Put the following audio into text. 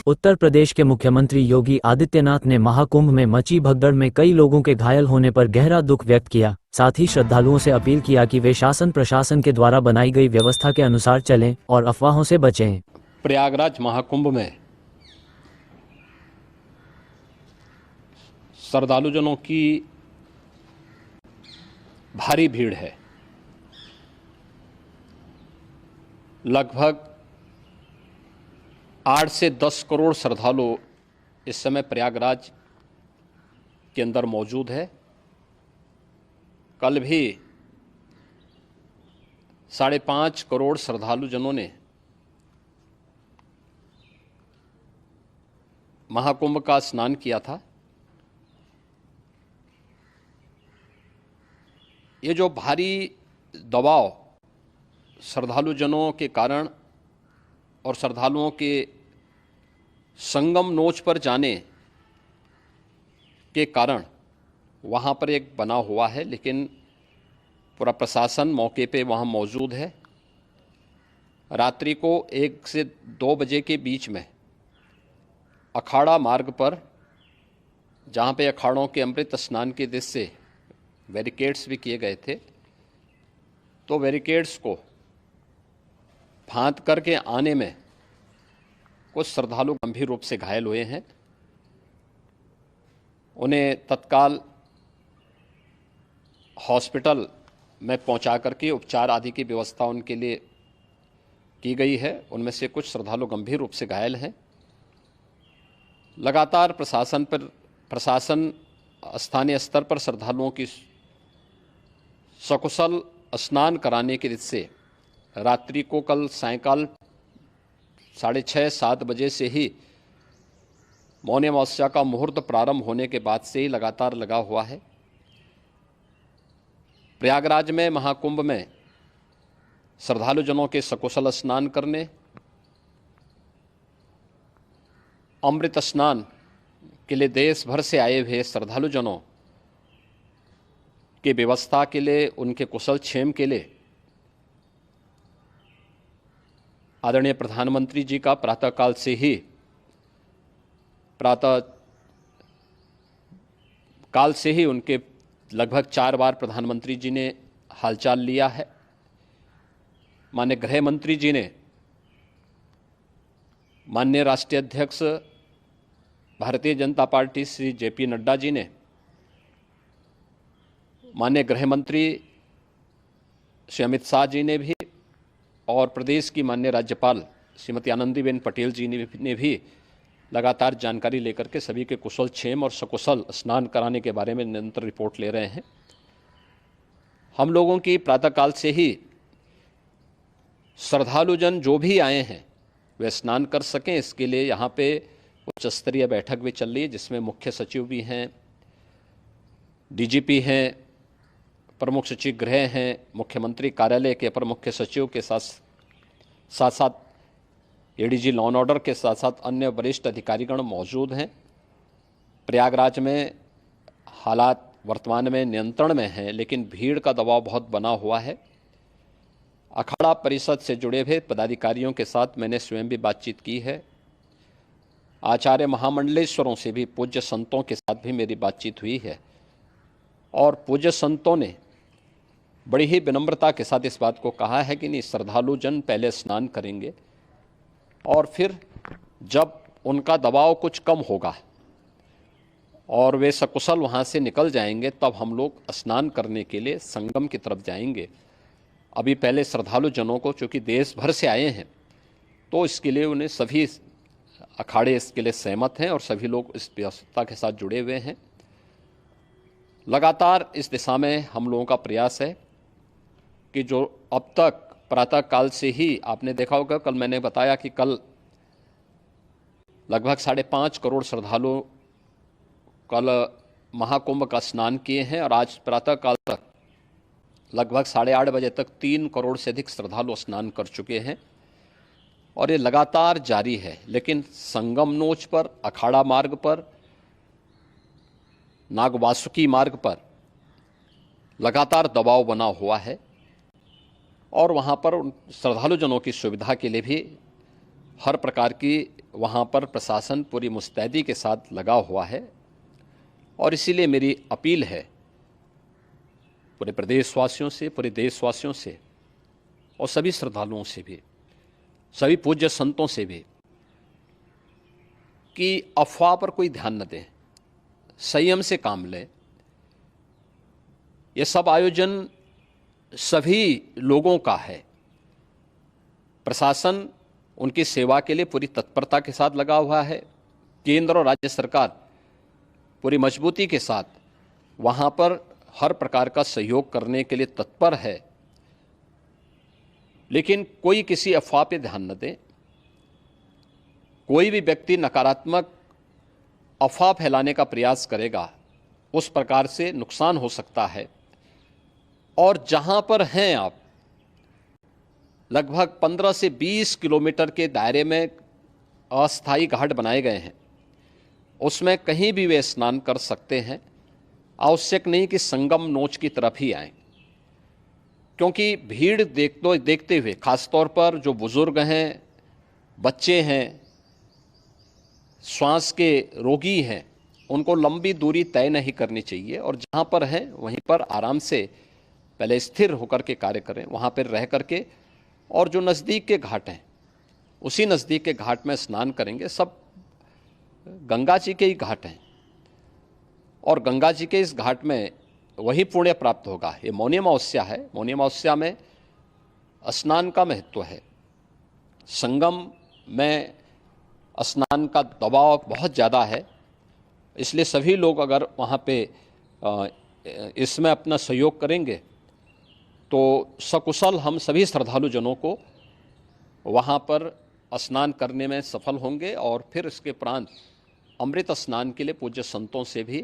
उत्तर प्रदेश के मुख्यमंत्री योगी आदित्यनाथ ने महाकुंभ में मची भगदड़ में कई लोगों के घायल होने पर गहरा दुख व्यक्त किया। साथ ही श्रद्धालुओं से अपील किया कि वे शासन प्रशासन के द्वारा बनाई गई व्यवस्था के अनुसार चलें और अफवाहों से बचें। प्रयागराज महाकुंभ में श्रद्धालुजनों की भारी भीड़ है। लगभग 8 से 10 करोड़ श्रद्धालु इस समय प्रयागराज के अंदर मौजूद है। कल भी 5.5 करोड़ श्रद्धालुजनों ने महाकुंभ का स्नान किया था। ये जो भारी दबाव श्रद्धालुजनों के कारण और श्रद्धालुओं के संगम नोच पर जाने के कारण वहाँ पर एक बना हुआ है, लेकिन पूरा प्रशासन मौके पे वहाँ मौजूद है। रात्रि को 1 से 2 बजे के बीच में अखाड़ा मार्ग पर, जहाँ पे अखाड़ों के अमृत स्नान के दृश्य से बैरिकेड्स भी किए गए थे, तो बैरिकेड्स को फांद करके आने में कुछ श्रद्धालु गंभीर रूप से घायल हुए हैं। उन्हें तत्काल हॉस्पिटल में पहुंचा करके उपचार आदि की व्यवस्था उनके लिए की गई है। उनमें से कुछ श्रद्धालु गंभीर रूप से घायल हैं। लगातार प्रशासन स्थानीय स्तर पर श्रद्धालुओं की सकुशल स्नान कराने के दृष्टि से रात्रि को कल सायंकाल 6:30-7 बजे से ही मौनी अमावस्या का मुहूर्त प्रारंभ होने के बाद से ही लगातार लगा हुआ है। प्रयागराज में महाकुंभ में श्रद्धालुजनों के सकुशल स्नान करने, अमृत स्नान के लिए देश भर से आए हुए श्रद्धालुजनों की व्यवस्था के लिए, उनके कुशल क्षेम के लिए आदरणीय प्रधानमंत्री जी का प्रातःकाल से ही उनके लगभग 4 बार प्रधानमंत्री जी ने हालचाल लिया है। माननीय गृह मंत्री जी ने, माननीय राष्ट्रीय अध्यक्ष भारतीय जनता पार्टी श्री JP नड्डा जी ने, माननीय गृह मंत्री श्री अमित शाह जी ने भी, और प्रदेश की माननीय राज्यपाल श्रीमती आनंदीबेन पटेल जी ने भी लगातार जानकारी लेकर के सभी के कुशल क्षेम और सकुशल स्नान कराने के बारे में निरंतर रिपोर्ट ले रहे हैं। हम लोगों की प्रातःकाल से ही श्रद्धालुजन जो भी आए हैं वे स्नान कर सकें, इसके लिए यहाँ पे उच्च स्तरीय बैठक भी चल रही है, जिसमें मुख्य सचिव भी हैं, DGP हैं, प्रमुख सचिव गृह हैं, मुख्यमंत्री कार्यालय के अपर मुख्य सचिव के साथ साथ ADG लॉ एंड ऑर्डर के साथ साथ अन्य वरिष्ठ अधिकारीगण मौजूद हैं। प्रयागराज में हालात वर्तमान में नियंत्रण में हैं, लेकिन भीड़ का दबाव बहुत बना हुआ है। अखाड़ा परिषद से जुड़े हुए पदाधिकारियों के साथ मैंने स्वयं भी बातचीत की है। आचार्य महामंडलेश्वरों से भी, पूज्य संतों के साथ भी मेरी बातचीत हुई है, और पूज्य संतों ने बड़ी ही विनम्रता के साथ इस बात को कहा है कि नहीं, श्रद्धालु जन पहले स्नान करेंगे और फिर जब उनका दबाव कुछ कम होगा और वे सकुशल वहाँ से निकल जाएंगे, तब हम लोग स्नान करने के लिए संगम की तरफ जाएंगे। अभी पहले श्रद्धालु जनों को, चूँकि देश भर से आए हैं, तो इसके लिए उन्हें सभी अखाड़े इसके लिए सहमत हैं और सभी लोग इस व्यवस्था के साथ जुड़े हुए हैं। लगातार इस दिशा में हम लोगों का प्रयास है कि जो अब तक प्रातःकाल से ही आपने देखा होगा, कल मैंने बताया कि कल लगभग 5.5 करोड़ श्रद्धालु कल महाकुंभ का स्नान किए हैं, और आज प्रातःकाल तक लगभग 8:30 बजे तक 3 करोड़ से अधिक श्रद्धालु स्नान कर चुके हैं, और ये लगातार जारी है। लेकिन संगम नोच पर, अखाड़ा मार्ग पर, नागवासुकी मार्ग पर लगातार दबाव बना हुआ है, और वहाँ पर श्रद्धालुजनों की सुविधा के लिए भी हर प्रकार की वहाँ पर प्रशासन पूरी मुस्तैदी के साथ लगा हुआ है और इसीलिए मेरी अपील है पूरे प्रदेशवासियों से, पूरे देशवासियों से और सभी श्रद्धालुओं से भी, सभी पूज्य संतों से भी कि अफवाह पर कोई ध्यान न दें, संयम से काम लें। ये सब आयोजन सभी लोगों का है। प्रशासन उनकी सेवा के लिए पूरी तत्परता के साथ लगा हुआ है। केंद्र और राज्य सरकार पूरी मजबूती के साथ वहाँ पर हर प्रकार का सहयोग करने के लिए तत्पर है। लेकिन कोई किसी अफवाह पे ध्यान न दें। कोई भी व्यक्ति नकारात्मक अफवाह फैलाने का प्रयास करेगा, उस प्रकार से नुकसान हो सकता है। और जहाँ पर हैं आप, लगभग 15 से 20 किलोमीटर के दायरे में अस्थायी घाट बनाए गए हैं, उसमें कहीं भी वे स्नान कर सकते हैं। आवश्यक नहीं कि संगम नोच की तरफ ही आएं, क्योंकि भीड़ देखते हुए खासतौर पर जो बुजुर्ग हैं, बच्चे हैं, श्वास के रोगी हैं, उनको लंबी दूरी तय नहीं करनी चाहिए और जहाँ पर हैं वहीं पर आराम से पहले स्थिर होकर के कार्य करें, वहाँ पर रह करके। और जो नज़दीक के घाट हैं, उसी नज़दीक के घाट में स्नान करेंगे। सब गंगा जी के ही घाट हैं और गंगा जी के इस घाट में वही पुण्य प्राप्त होगा। ये मौनी अमावस्या है। मौनी अमावस्या में स्नान का महत्व है। संगम में स्नान का दबाव बहुत ज़्यादा है, इसलिए सभी लोग अगर वहाँ पे इसमें अपना सहयोग करेंगे तो सकुशल हम सभी श्रद्धालु जनों को वहाँ पर स्नान करने में सफल होंगे और फिर इसके उपरांत अमृत स्नान के लिए पूज्य संतों से भी